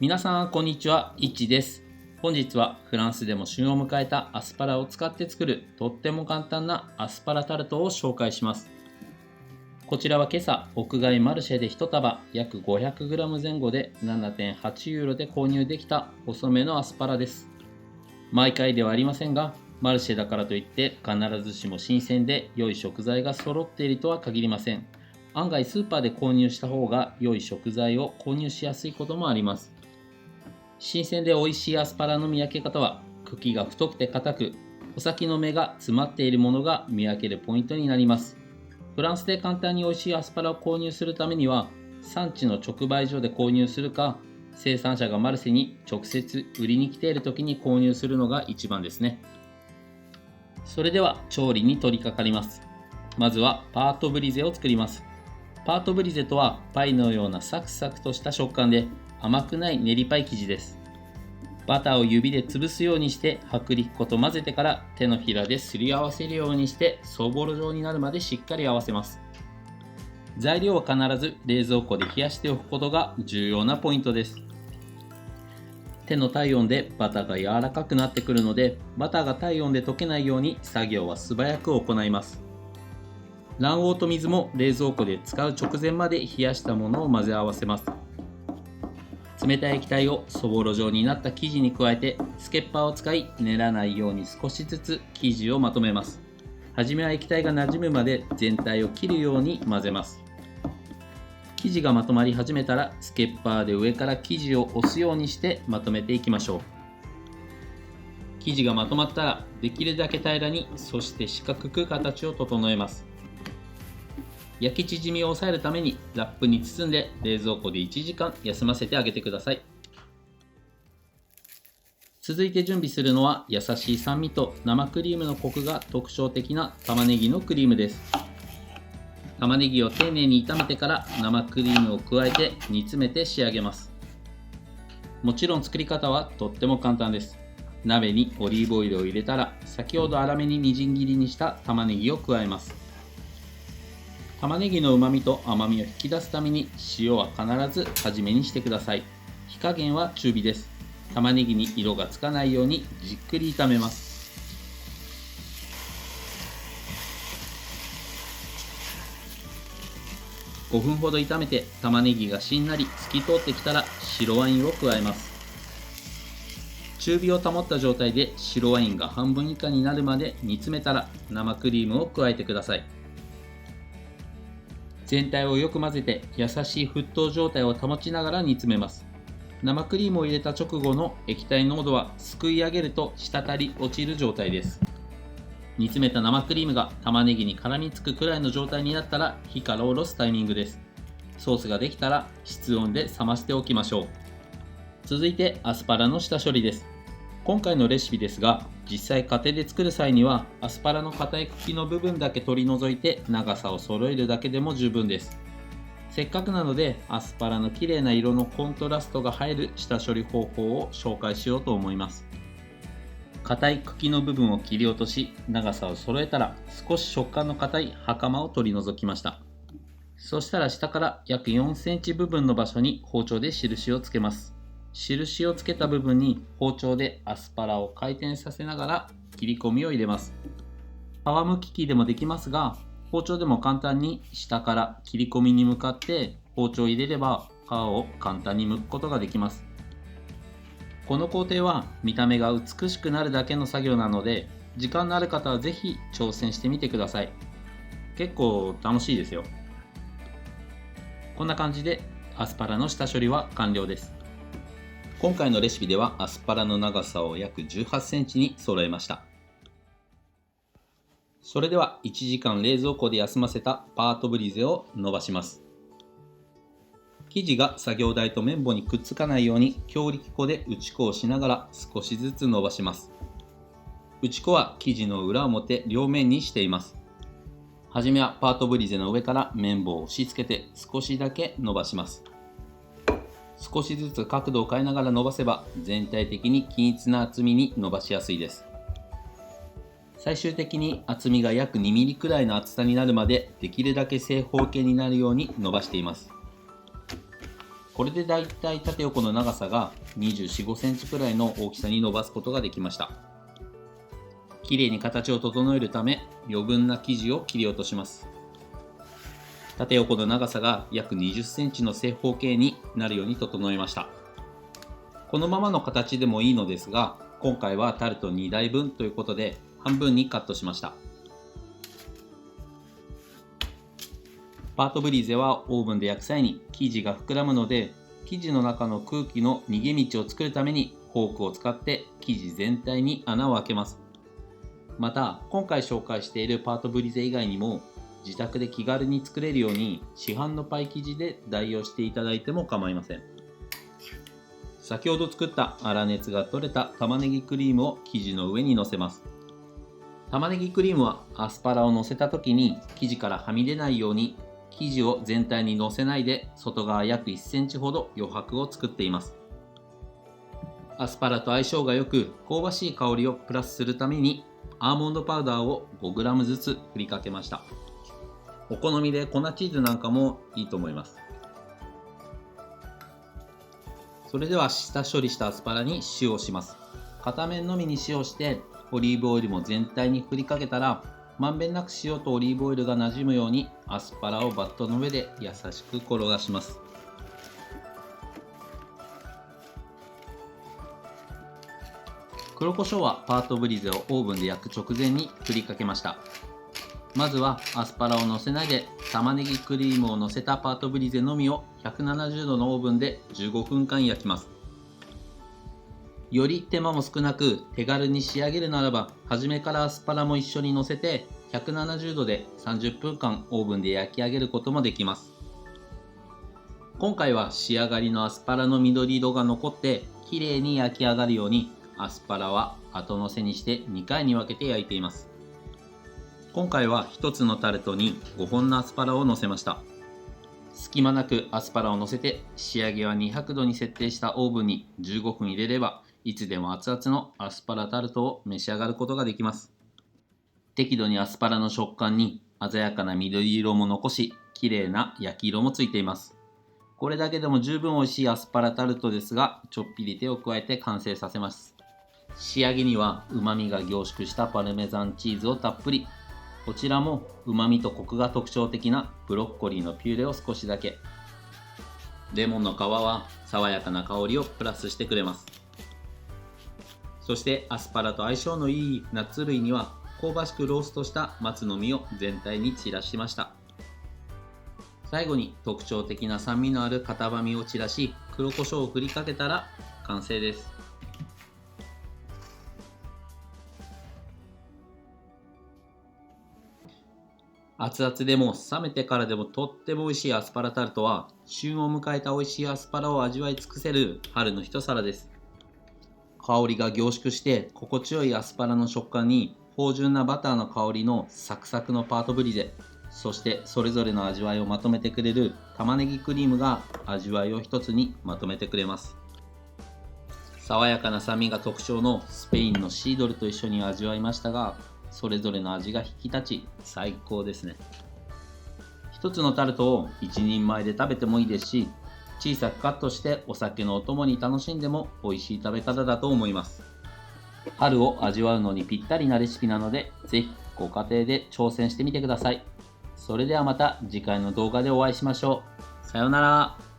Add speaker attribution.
Speaker 1: 皆さんこんにちは、いっちです。本日はフランスでも旬を迎えたアスパラを使って作るとっても簡単なアスパラタルトを紹介します。こちらは今朝屋外マルシェで1束約 500g 前後で 7.8 ユーロで購入できた細めのアスパラです。毎回ではありませんが、マルシェだからといって必ずしも新鮮で良い食材が揃っているとは限りません。案外スーパーで購入した方が良い食材を購入しやすいこともあります。新鮮で美味しいアスパラの見分け方は、茎が太くて硬く、穂先の芽が詰まっているものが見分けるポイントになります。フランスで簡単に美味しいアスパラを購入するためには、産地の直売所で購入するか、生産者がマルシェに直接売りに来ている時に購入するのが一番ですね。それでは調理に取り掛かります。まずはパートブリゼを作ります。パートブリゼとはパイのようなサクサクとした食感で甘くない練りパイ生地です。バターを指で潰すようにして薄力粉と混ぜてから手のひらですり合わせるようにしてそぼろ状になるまでしっかり合わせます。材料は必ず冷蔵庫で冷やしておくことが重要なポイントです。手の体温でバターが柔らかくなってくるので、バターが体温で溶けないように作業は素早く行います。卵黄と水も冷蔵庫で使う直前まで冷やしたものを混ぜ合わせます。冷たい液体をそぼろ状になった生地に加えて、スケッパーを使い練らないように少しずつ生地をまとめます。はじめは液体が馴染むまで全体を切るように混ぜます。生地がまとまり始めたら、スケッパーで上から生地を押すようにしてまとめていきましょう。生地がまとまったら、できるだけ平らに、そして四角く形を整えます。焼き縮みを抑えるためにラップに包んで冷蔵庫で1時間休ませてあげてください。続いて準備するのは、優しい酸味と生クリームのコクが特徴的な玉ねぎのクリームです。玉ねぎを丁寧に炒めてから生クリームを加えて煮詰めて仕上げます。もちろん作り方はとっても簡単です。鍋にオリーブオイルを入れたら、先ほど粗めにみじん切りにした玉ねぎを加えます。玉ねぎの旨味と甘みを引き出すために塩は必ず初めにしてください。火加減は中火です。玉ねぎに色がつかないようにじっくり炒めます。5分ほど炒めて玉ねぎがしんなり透き通ってきたら白ワインを加えます。中火を保った状態で白ワインが半分以下になるまで煮詰めたら生クリームを加えてください。全体をよく混ぜて優しい沸騰状態を保ちながら煮詰めます。生クリームを入れた直後の液体濃度はすくい上げると滴り落ちる状態です。煮詰めた生クリームが玉ねぎに絡みつくくらいの状態になったら火から下ろすタイミングです。ソースができたら室温で冷ましておきましょう。続いてアスパラの下処理です。今回のレシピですが、実際家庭で作る際にはアスパラの硬い茎の部分だけ取り除いて長さを揃えるだけでも十分です。せっかくなのでアスパラの綺麗な色のコントラストが入る下処理方法を紹介しようと思います。硬い茎の部分を切り落とし、長さを揃えたら少し食感の硬い袴を取り除きました。そしたら下から約4センチ部分の場所に包丁で印をつけます。印をつけた部分に包丁でアスパラを回転させながら切り込みを入れます。皮むき器でもできますが、包丁でも簡単に下から切り込みに向かって包丁を入れれば皮を簡単に剥くことができます。この工程は見た目が美しくなるだけの作業なので、時間のある方はぜひ挑戦してみてください。結構楽しいですよ。こんな感じでアスパラの下処理は完了です。今回のレシピではアスパラの長さを約18センチに揃えました。それでは1時間冷蔵庫で休ませたパートブリゼを伸ばします。生地が作業台と綿棒にくっつかないように強力粉で打ち粉をしながら少しずつ伸ばします。打ち粉は生地の裏表両面にしています。はじめはパートブリゼの上から綿棒を押し付けて少しだけ伸ばします。少しずつ角度を変えながら伸ばせば全体的に均一な厚みに伸ばしやすいです。最終的に厚みが約 2mm くらいの厚さになるまでできるだけ正方形になるように伸ばしています。これでだいたい縦横の長さが24、5センチくらいの大きさに伸ばすことができました。きれいに形を整えるため余分な生地を切り落とします。縦横の長さが約20センチの正方形になるように整えました。このままの形でもいいのですが、今回はタルト2台分ということで半分にカットしました。パートブリーゼはオーブンで焼く際に生地が膨らむので、生地の中の空気の逃げ道を作るためにフォークを使って生地全体に穴を開けます。また、今回紹介しているパートブリーゼ以外にも、自宅で気軽に作れるように市販のパイ生地で代用していただいても構いません。先ほど作った粗熱が取れた玉ねぎクリームを生地の上にのせます。玉ねぎクリームはアスパラをのせた時に生地からはみ出ないように生地を全体にのせないで外側約1センチほど余白を作っています。アスパラと相性が良く香ばしい香りをプラスするためにアーモンドパウダーを 5g ずつ振りかけました。お好みで粉チーズなんかもいいと思います。それでは下処理したアスパラに塩をします。片面のみに塩してオリーブオイルも全体に振りかけたら、まんべんなく塩とオリーブオイルがなじむようにアスパラをバットの上で優しく転がします。黒胡椒はパートブリーゼをオーブンで焼く直前に振りかけました。まずはアスパラをのせないで玉ねぎクリームをのせたパートブリーゼのみを170度のオーブンで15分間焼きます。より手間も少なく手軽に仕上げるならば、初めからアスパラも一緒にのせて170度で30分間オーブンで焼き上げることもできます。今回は仕上がりのアスパラの緑色が残ってきれいに焼き上がるように、アスパラは後のせにして2回に分けて焼いています。今回は1つのタルトに5本のアスパラをのせました。隙間なくアスパラをのせて、仕上げは200度に設定したオーブンに15分入れれば、いつでも熱々のアスパラタルトを召し上がることができます。適度にアスパラの食感に鮮やかな緑色も残し、綺麗な焼き色もついています。これだけでも十分美味しいアスパラタルトですが、ちょっぴり手を加えて完成させます。仕上げには旨味が凝縮したパルメザンチーズをたっぷり。こちらも旨味とコクが特徴的なブロッコリーのピューレを少しだけ。レモンの皮は爽やかな香りをプラスしてくれます。そしてアスパラと相性のいいナッツ類には香ばしくローストした松の実を全体に散らしました。最後に特徴的な酸味のある片葉実を散らし、黒胡椒を振りかけたら完成です。熱々でも冷めてからでもとっても美味しいアスパラタルトは、旬を迎えた美味しいアスパラを味わい尽くせる春の一皿です。香りが凝縮して心地よいアスパラの食感に、芳醇なバターの香りのサクサクのパートブリゼ、そしてそれぞれの味わいをまとめてくれる玉ねぎクリームが味わいを一つにまとめてくれます。爽やかな酸味が特徴のスペインのシードルと一緒に味わいましたが、それぞれの味が引き立ち最高ですね。一つのタルトを一人前で食べてもいいですし、小さくカットしてお酒のお供に楽しんでも美味しい食べ方だと思います。春を味わうのにぴったりなレシピなので、ぜひご家庭で挑戦してみてください。それではまた次回の動画でお会いしましょう。さようなら。